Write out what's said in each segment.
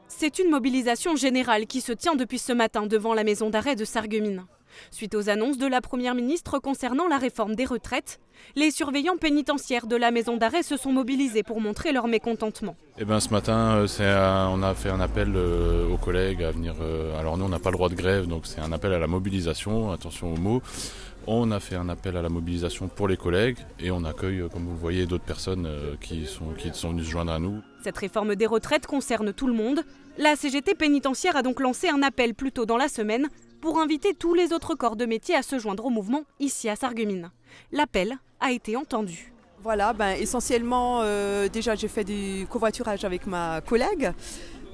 C'est une mobilisation générale qui se tient depuis ce matin devant la maison d'arrêt de Sarreguemines. Suite aux annonces de la Première ministre concernant la réforme des retraites, les surveillants pénitentiaires de la maison d'arrêt se sont mobilisés pour montrer leur mécontentement. Ce matin, on a fait un appel aux collègues à venir. Alors nous, on n'a pas le droit de grève, donc c'est un appel à la mobilisation, attention aux mots. On a fait un appel à la mobilisation pour les collègues et on accueille, comme vous le voyez, d'autres personnes qui sont venues se joindre à nous. Cette réforme des retraites concerne tout le monde. La CGT pénitentiaire a donc lancé un appel plus tôt dans la semaine pour inviter tous les autres corps de métier à se joindre au mouvement ici à Sarreguemines. L'appel a été entendu. Voilà, essentiellement, déjà j'ai fait du covoiturage avec ma collègue,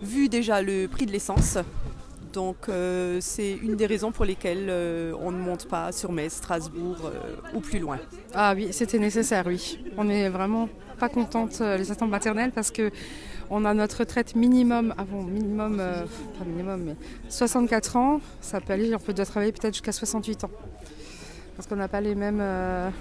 vu déjà le prix de l'essence. Donc c'est une des raisons pour lesquelles on ne monte pas sur Metz, Strasbourg ou plus loin. Ah oui, c'était nécessaire, oui. On n'est vraiment pas contente, les assistantes maternelles, parce qu'on a notre retraite minimum, pas minimum, mais 64 ans. Ça peut aller, on peut déjà travailler peut-être jusqu'à 68 ans. Parce qu'on n'a pas les mêmes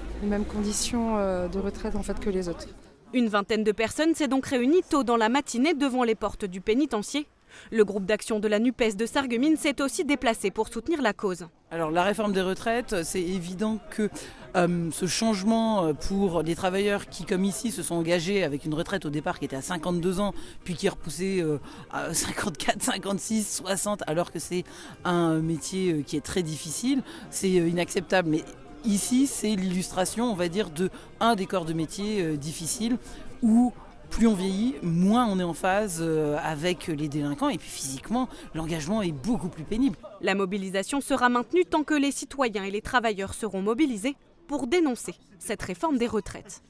conditions de retraite en fait que les autres. Une vingtaine de personnes s'est donc réunie tôt dans la matinée devant les portes du pénitencier. Le groupe d'action de la NUPES de Sarreguemines s'est aussi déplacé pour soutenir la cause. Alors la réforme des retraites, c'est évident que ce changement pour les travailleurs qui, comme ici, se sont engagés avec une retraite au départ qui était à 52 ans, puis qui est repoussée à 54, 56, 60, alors que c'est un métier qui est très difficile, c'est inacceptable. Mais ici, c'est l'illustration, on va dire, de un des corps de métier difficiles où plus on vieillit, moins on est en phase avec les délinquants et puis physiquement, l'engagement est beaucoup plus pénible. La mobilisation sera maintenue tant que les citoyens et les travailleurs seront mobilisés pour dénoncer cette réforme des retraites.